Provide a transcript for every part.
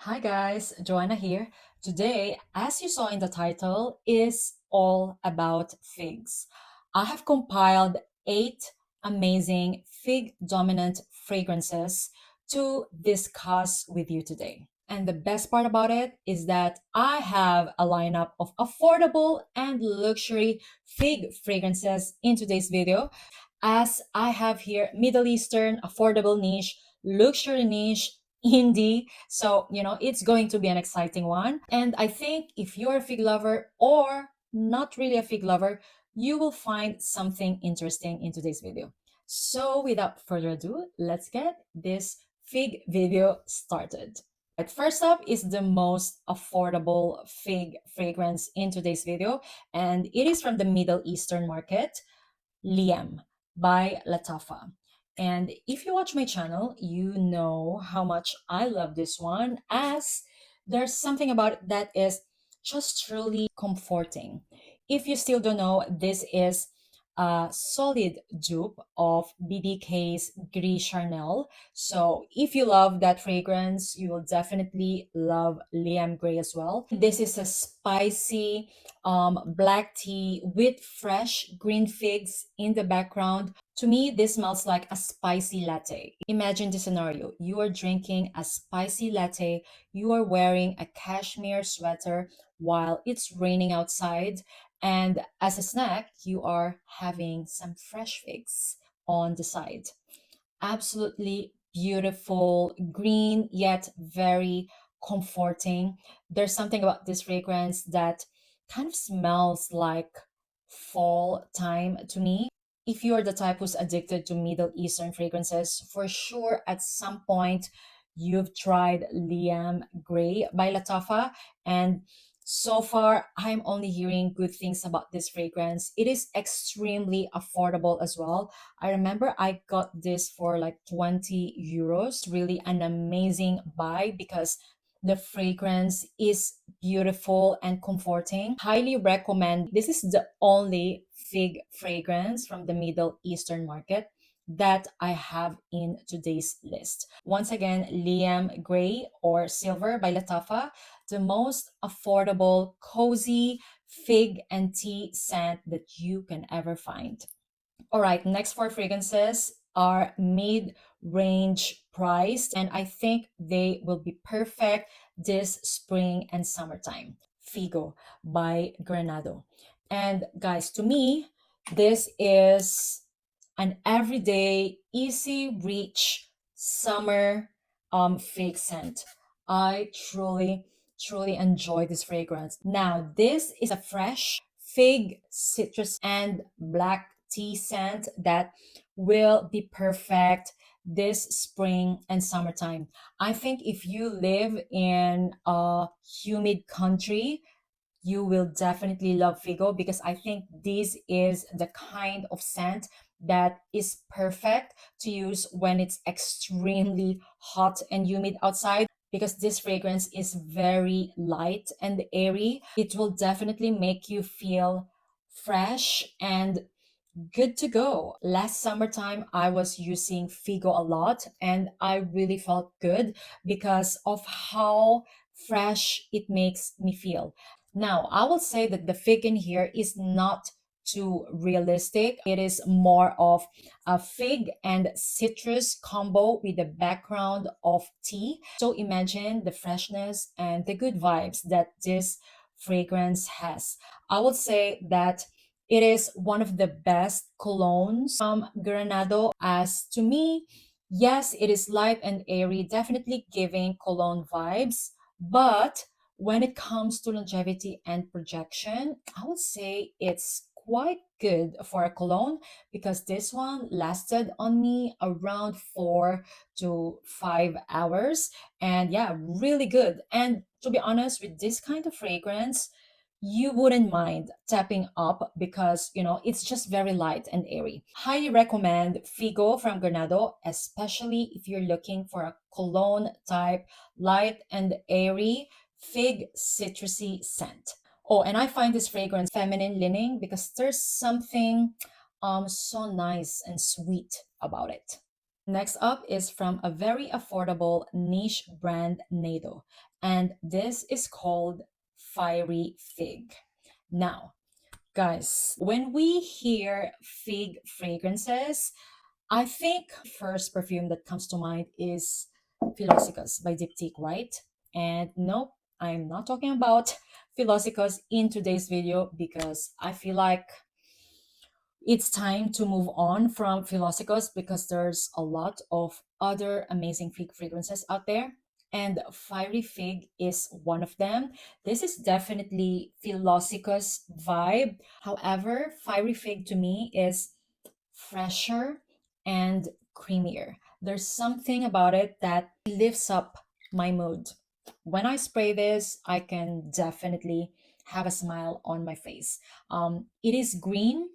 Hi guys, Joanna here. Today, as you saw in the title, is all about figs. I have compiled 8 amazing fig dominant fragrances to discuss with you today. And the best part about it is that I have a lineup of affordable and luxury fig fragrances in today's video, as I have here Middle Eastern, affordable niche, luxury niche, indie. So, it's going to be an exciting one. And I think if you're a fig lover or not really a fig lover, you will find something interesting in today's video. So without further ado, let's get this fig video started. Right, first up is the most affordable fig fragrance in today's video, and it is from the Middle Eastern market, Liam by Lattafa. And if you watch my channel, you know how much I love this one, as there's something about it that is just truly comforting. If you still don't know, this is a solid dupe of BBK's Gris Charnel. So if you love that fragrance, you will definitely love Liam Grey as well. This is a spicy black tea with fresh green figs in the background. To me, this smells like a spicy latte. Imagine the scenario. You are drinking a spicy latte, you are wearing a cashmere sweater while it's raining outside, and as a snack, you are having some fresh figs on the side. Absolutely beautiful, green, yet very comforting. There's something about this fragrance that kind of smells like fall time to me. If you're the type who's addicted to Middle Eastern fragrances, for sure at some point you've tried Liam Grey by Lattafa, and so far I'm only hearing good things about this fragrance. It is extremely affordable as well. I remember I got this for like 20 euros. Really an amazing buy because the fragrance is beautiful and comforting. Highly recommend. This is the only fig fragrance from the Middle Eastern market that I have in today's list. Once again, Liam Grey or Silver by Lattafa, the most affordable, cozy fig and tea scent that you can ever find. All right, next four fragrances are mid-range priced, and I think they will be perfect this spring and summertime. Figo by Granado. And guys, to me, this is an everyday, easy reach summer fig scent. I truly enjoy this fragrance. Now, this is a fresh fig, citrus, and black tea scent that will be perfect this spring and summertime. I think if you live in a humid country, you will definitely love Figo, because I think this is the kind of scent that is perfect to use when it's extremely hot and humid outside, because this fragrance is very light and airy. It will definitely make you feel fresh and good to go. Last summertime, I was using Figo a lot, and I really felt good because of how fresh it makes me feel. Now, I will say that the fig in here is not too realistic. It is more of a fig and citrus combo with a background of tea. So imagine the freshness and the good vibes that this fragrance has. I would say that it is one of the best colognes from Granado, as to me, yes, it is light and airy, definitely giving cologne vibes, but when it comes to longevity and projection, I would say it's quite good for a cologne, because this one lasted on me around 4 to 5 hours. And yeah, really good. And to be honest, with this kind of fragrance, you wouldn't mind tapping up because it's just very light and airy. Highly recommend Figo from Granado, especially if you're looking for a cologne type, light and airy fig citrusy scent. Oh, and I find this fragrance feminine leaning because there's something so nice and sweet about it. Next up is from a very affordable niche brand, Nado, and this is called Fiery Fig. Now, guys, when we hear fig fragrances, I think first perfume that comes to mind is Philosopher's by Diptyque, right? And nope, I'm not talking about Philosopher's in today's video because I feel like it's time to move on from Philosopher's because there's a lot of other amazing fig fragrances out there. And Fiery Fig is one of them. This is definitely Philosopher's vibe. However, Fiery Fig to me is fresher and creamier. There's something about it that lifts up my mood. When I spray this, I can definitely have a smile on my face. It is green,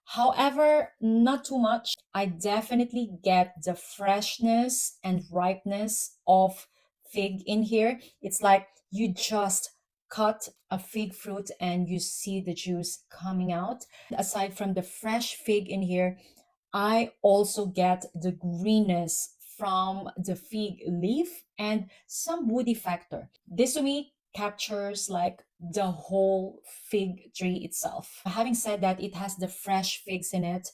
however, not too much. I definitely get the freshness and ripeness of fig in here. It's like you just cut a fig fruit and you see the juice coming out. Aside from the fresh fig in here, I also get the greenness from the fig leaf and some woody factor. This to me captures like the whole fig tree itself. Having said that, it has the fresh figs in it.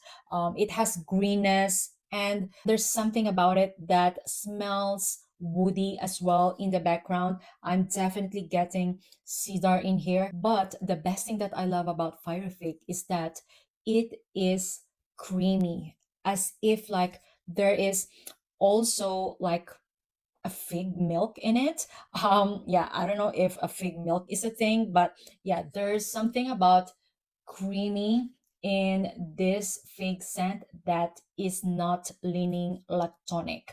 It has greenness, and there's something about it that smells woody as well in the background. I'm definitely getting cedar in here. But the best thing that I love about Fire Fig is that it is creamy, as if like there is also like a fig milk in it. Yeah, I don't know if a fig milk is a thing, but yeah, there's something about creamy in this fig scent that is not leaning lactonic,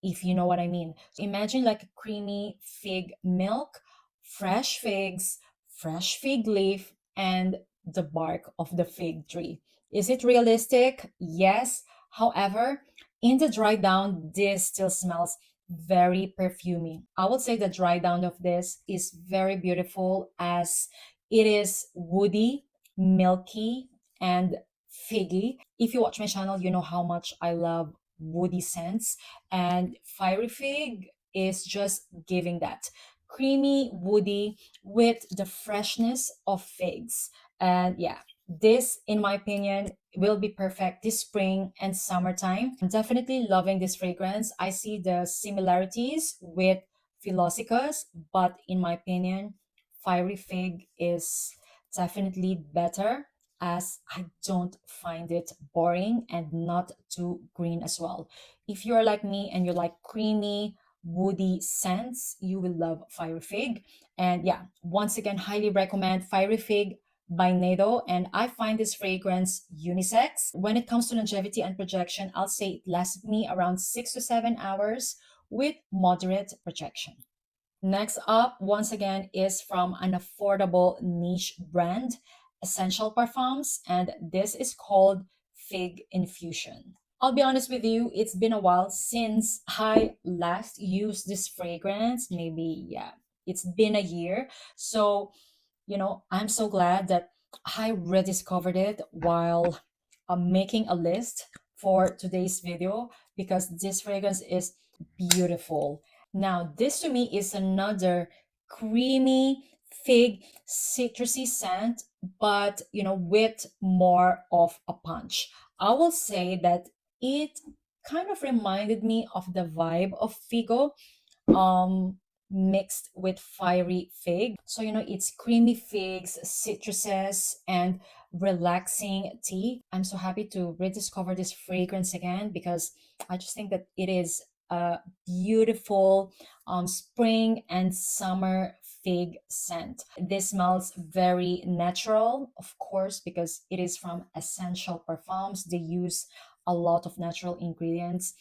if you know what I mean. So imagine like a creamy fig milk, fresh figs, fresh fig leaf, and the bark of the fig tree. Is it realistic? Yes. However, in the dry down, this still smells very perfumey. I would say the dry down of this is very beautiful as it is woody, milky, and figgy. If you watch my channel, you know how much I love woody scents, and Fiery Fig is just giving that creamy, woody with the freshness of figs. And yeah, this, in my opinion, will be perfect this spring and summertime. I'm definitely loving this fragrance. I see the similarities with Philosopher's, but in my opinion, Fiery Fig is definitely better as I don't find it boring and not too green as well. If you're like me and you like creamy, woody scents, you will love Fiery Fig. And yeah, once again, highly recommend Fiery Fig by Nado. And I find this fragrance unisex. When it comes to longevity and projection, I'll say it lasted me around 6 to 7 hours with moderate projection. Next up, once again, is from an affordable niche brand, Essential Parfums, and this is called Fig Infusion. I'll be honest with you, it's been a while since I last used this fragrance. Maybe, yeah, it's been a year. So, I'm so glad that I rediscovered it while making a list for today's video because this fragrance is beautiful. Now, this to me is another creamy fig citrusy scent, but with more of a punch. I will say that it kind of reminded me of the vibe of Figo, um mixed with fiery fig. So it's creamy figs, citruses, and relaxing tea. I'm so happy to rediscover this fragrance again because I just think that it is a beautiful spring and summer fig scent. This smells very natural, of course, because it is from Essential Parfums. They use a lot of natural ingredients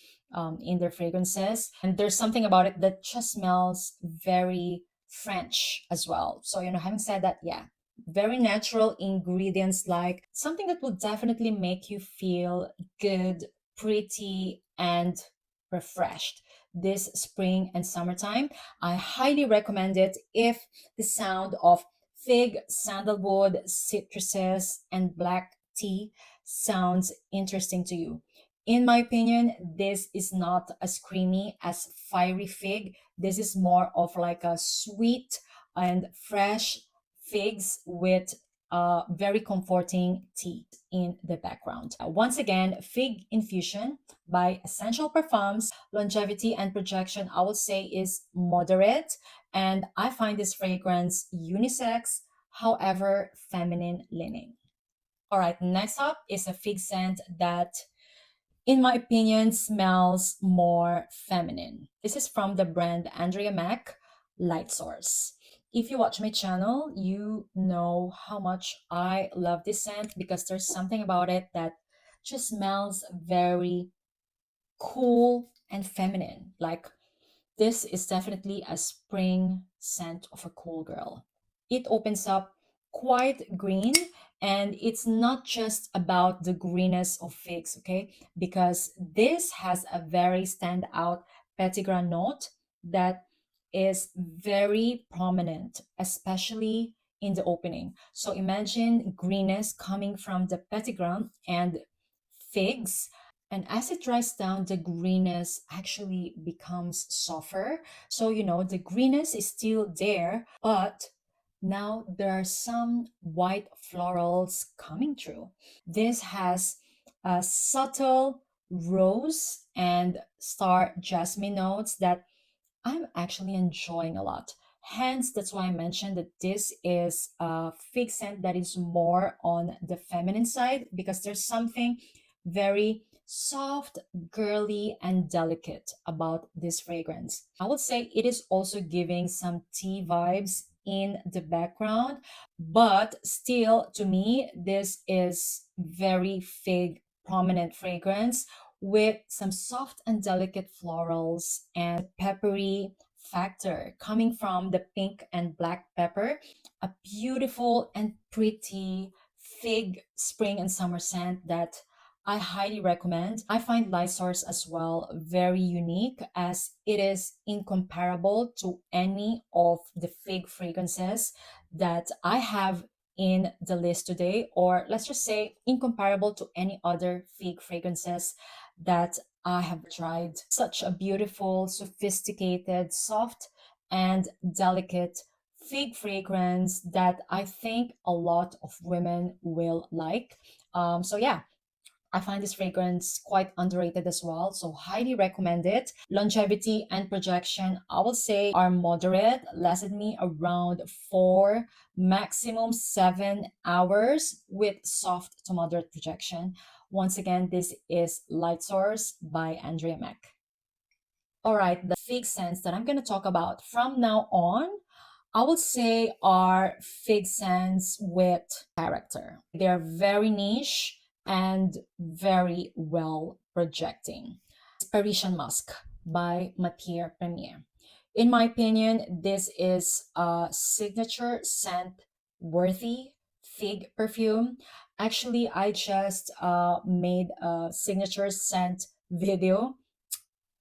in their fragrances. And there's something about it that just smells very French as well. So, having said that, yeah, very natural ingredients, like something that will definitely make you feel good, pretty, and refreshed this spring and summertime. I highly recommend it if the sound of fig, sandalwood, citruses, and black tea sounds interesting to you. In my opinion, this is not as creamy as fiery fig. This is more of like a sweet and fresh figs with very comforting tea in the background. Once again, Fig Infusion by Essential Parfums. Longevity and projection, I would say, is moderate, and I find this fragrance unisex, however feminine leaning. All right, next up is a fig scent that, in my opinion, smells more feminine. This is from the brand Andrea Mac Lightsource. If you watch my channel, you know how much I love this scent because there's something about it that just smells very cool and feminine. Like, this is definitely a spring scent of a cool girl. It opens up quite green, and it's not just about the greenness of figs, okay? Because this has a very standout petitgrain note that is very prominent, especially in the opening. So imagine greenness coming from the petitgrain and figs, and as it dries down, the greenness actually becomes softer. So, the greenness is still there, but now there are some white florals coming through. This has a subtle rose and star jasmine notes that I'm actually enjoying a lot. Hence, that's why I mentioned that this is a fig scent that is more on the feminine side because there's something very soft, girly, and delicate about this fragrance. I would say it is also giving some tea vibes in the background, but still, to me, this is very fig prominent fragrance with some soft and delicate florals and peppery factor coming from the pink and black pepper. A beautiful and pretty fig spring and summer scent that I highly recommend. I find Lightsource as well very unique as it is incomparable to any of the fig fragrances that I have in the list today, or let's just say incomparable to any other fig fragrances that I have tried. Such a beautiful, sophisticated, soft, and delicate fig fragrance that I think a lot of women will like. So yeah, I find this fragrance quite underrated as well, so highly recommend it. Longevity and projection, I will say, are moderate, lasted me around 4, maximum 7 hours with soft to moderate projection. Once again, this is Light Source by Andrea Mac. All right, the fig scents that I'm going to talk about from now on, I would say, are fig scents with character. They're very niche and very well projecting. Parisian Musc by Matiere Premier. In my opinion, this is a signature scent worthy fig perfume. Actually, I just made a signature scent video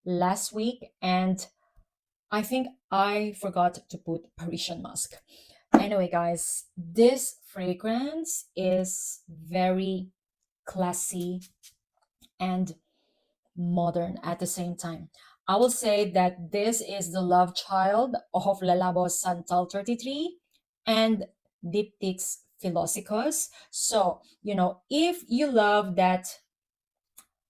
last week, and I think I forgot to put Parisian Musk. Anyway, guys, this fragrance is very classy and modern at the same time. I will say that this is the love child of Le Labo Santal 33 and Diptych's Philosicos. So, if you love that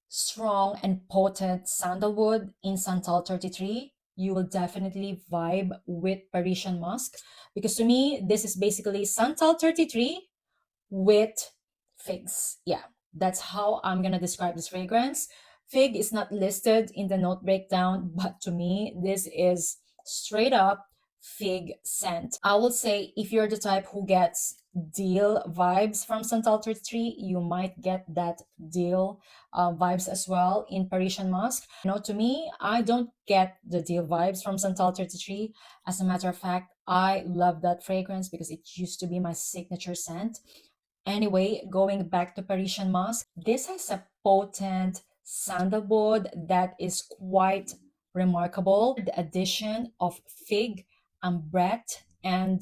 strong and potent sandalwood in Santal 33, you will definitely vibe with Parisian Musk, because to me, this is basically Santal 33 with figs. Yeah, that's how I'm gonna describe this fragrance. Fig is not listed in the note breakdown, but to me, this is straight up fig scent. I would say if you're the type who gets deal vibes from Santal 33, you might get that deal vibes as well in Parisian Musk. To me, I don't get the deal vibes from Santal 33. As a matter of fact, I love that fragrance because it used to be my signature scent. Anyway, going back to Parisian Musk, this has a potent sandalwood that is quite remarkable. The addition of fig, ambrette, and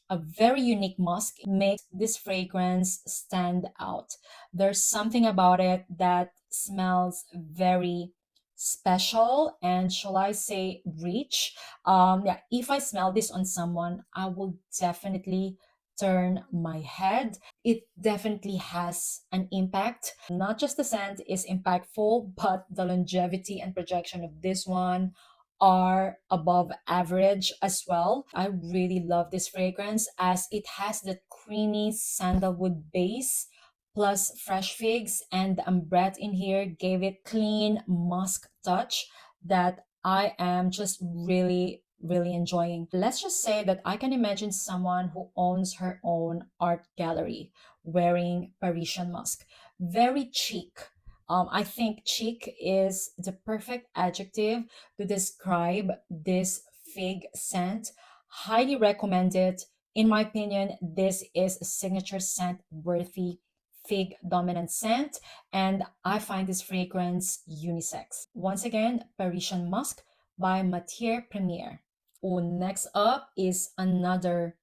a very unique musk makes this fragrance stand out. There's something about it that smells very special and, shall I say, rich. Yeah, if I smell this on someone, I will definitely turn my head. It definitely has an impact. Not just the scent is impactful, but the longevity and projection of this one are above average as well. I really love this fragrance as it has that creamy sandalwood base plus fresh figs, and the ambrette in here gave it clean musk touch that I am just really enjoying. Let's just say that I can imagine someone who owns her own art gallery wearing Parisian musk. Very chic. I think chic is the perfect adjective to describe this fig scent. Highly recommend it. In my opinion, this is a signature scent worthy fig dominant scent, and I find this fragrance unisex. Once again, Parisian Musk by Matiere Premier. Oh, next up is another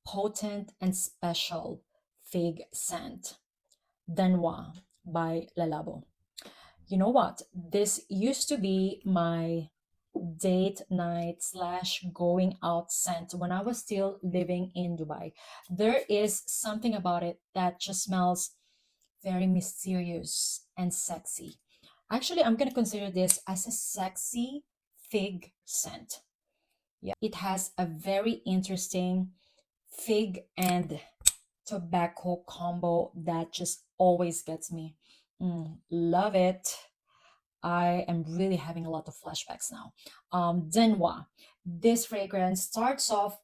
potent and special fig scent, Noir by Labo. You know what? This used to be my date night slash going out scent when I was still living in Dubai. There is something about it that just smells very mysterious and sexy. Actually, I'm gonna consider this as a sexy fig scent. Yeah, it has a very interesting fig and tobacco combo that just always gets me. Love it. I am really having a lot of flashbacks now. Denwa. This fragrance starts off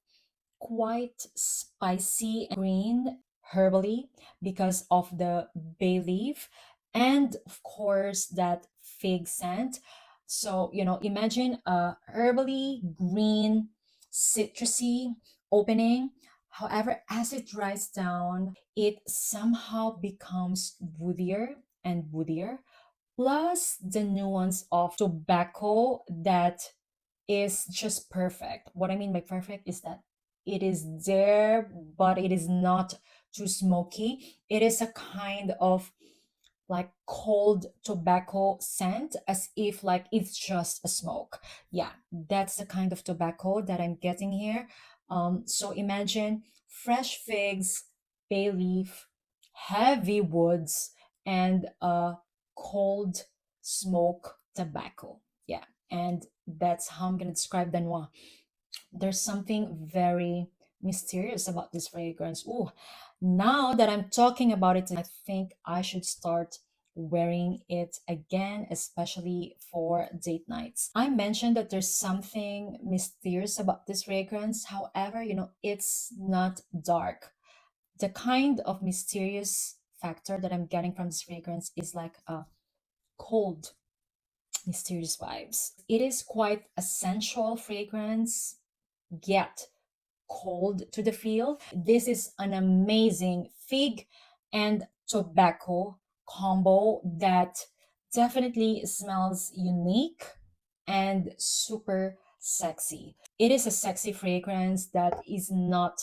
quite spicy and green herbally because of the bay leaf and of course that fig scent. So, imagine a herbally green citrusy opening. However, as it dries down, it somehow becomes woodier and woodier, plus the nuance of tobacco that is just perfect. What I mean by perfect is that it is there, but it is not too smoky. It is a kind of like cold tobacco scent, as if like it's just a smoke. Yeah, that's the kind of tobacco that I'm getting here. So imagine fresh figs, bay leaf, heavy woods, and a cold smoke tobacco. Yeah, and that's how I'm gonna describe Danois. There's something very mysterious about this fragrance. Ooh, now that I'm talking about it, I think I should start wearing it again, especially for date nights. I mentioned that there's something mysterious about this fragrance. However, it's not dark. The kind of mysterious factor that I'm getting from this fragrance is like a cold, mysterious vibes. It is quite a sensual fragrance, yet cold to the feel. This is an amazing fig and tobacco combo that definitely smells unique and super sexy. It is a sexy fragrance that is not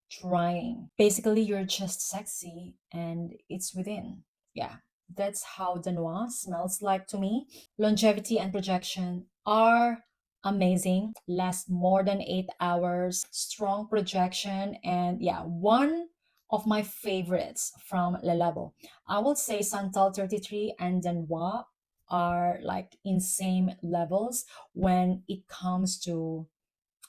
trying. Basically, you're just sexy and it's within. Yeah, that's how the Noir smells like to me. Longevity and projection are amazing, last more than 8 hours, strong projection, and yeah, one of my favorites from Le Labo. I would say Santal 33 and Danois are like in same levels when it comes to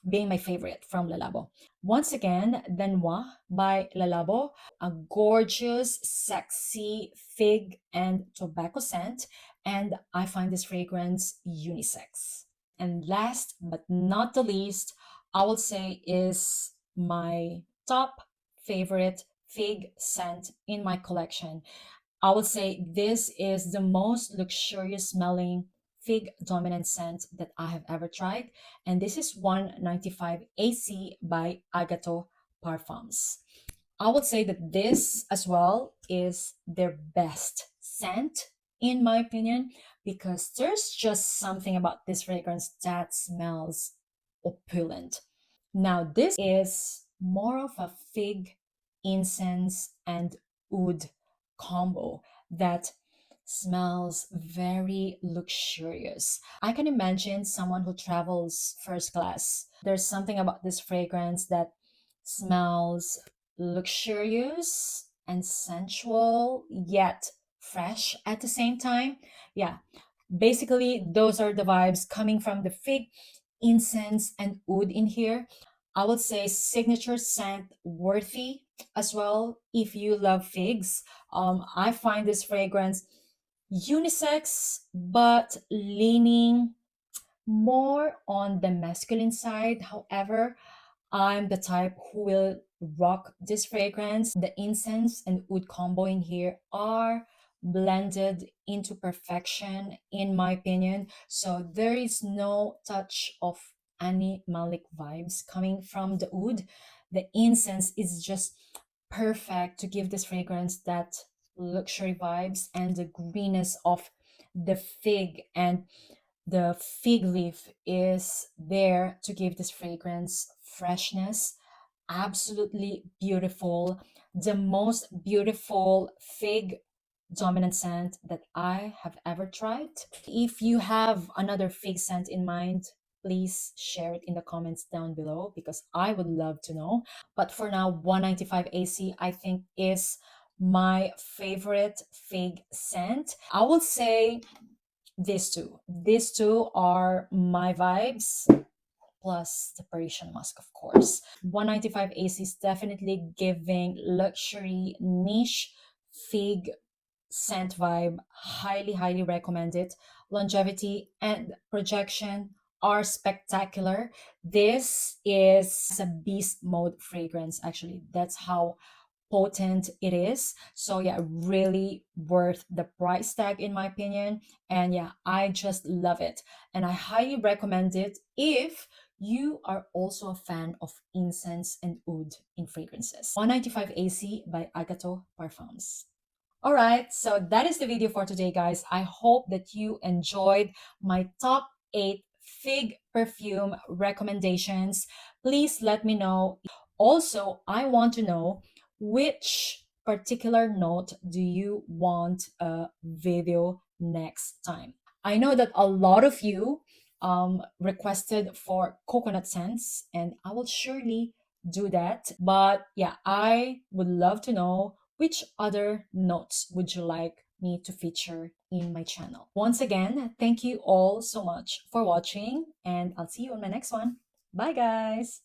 being my favorite from Le Labo. Once again, Danois by Le Labo, a gorgeous, sexy fig and tobacco scent, and I find this fragrance unisex. And last but not the least, I will say is my top favorite fig scent in my collection. I would say this is the most luxurious smelling fig dominant scent that I have ever tried. And this is 195 AC by Agatho Parfums. I would say that this as well is their best scent, in my opinion, because there's just something about this fragrance that smells opulent. Now, this is more of a fig, incense, and oud combo that smells very luxurious. I can imagine someone who travels first class. There's something about this fragrance that smells luxurious and sensual, yet fresh at the same time. Yeah, basically, those are the vibes coming from the fig, incense, and oud in here. I would say signature scent worthy as well if you love figs. I find this fragrance unisex, but leaning more on the masculine side. However, I'm the type who will rock this fragrance. The incense and oud combo in here are blended into perfection, in my opinion. So there is no touch of animalic vibes coming from the oud. The incense is just perfect to give this fragrance that luxury vibes, and the greenness of the fig and the fig leaf is there to give this fragrance freshness. Absolutely beautiful. The most beautiful fig dominant scent that I have ever tried. If you have another fig scent in mind, please share it in the comments down below because I would love to know. But for now, 195 AC I think is my favorite fig scent. I will say these two. These two are my vibes, plus the Parisian Musc, of course. 195 AC is definitely giving luxury niche fig scent vibe. Highly, highly recommend it. Longevity and projection are spectacular. This is a beast mode fragrance, actually. That's how potent it is. So yeah, really worth the price tag in my opinion. And yeah, I just love it, and I highly recommend it if you are also a fan of incense and oud in fragrances. 195 AC by Agatho Parfums. All right, so that is the video for today, guys. I hope that you enjoyed my top 8 fig perfume recommendations. Please let me know. Also, I want to know which particular note do you want a video next time. I know that a lot of you requested for coconut scents, and I will surely do that. But yeah, I would love to know which other notes would you like me to feature in my channel. Once again, thank you all so much for watching, and I'll see you on my next one. Bye, guys!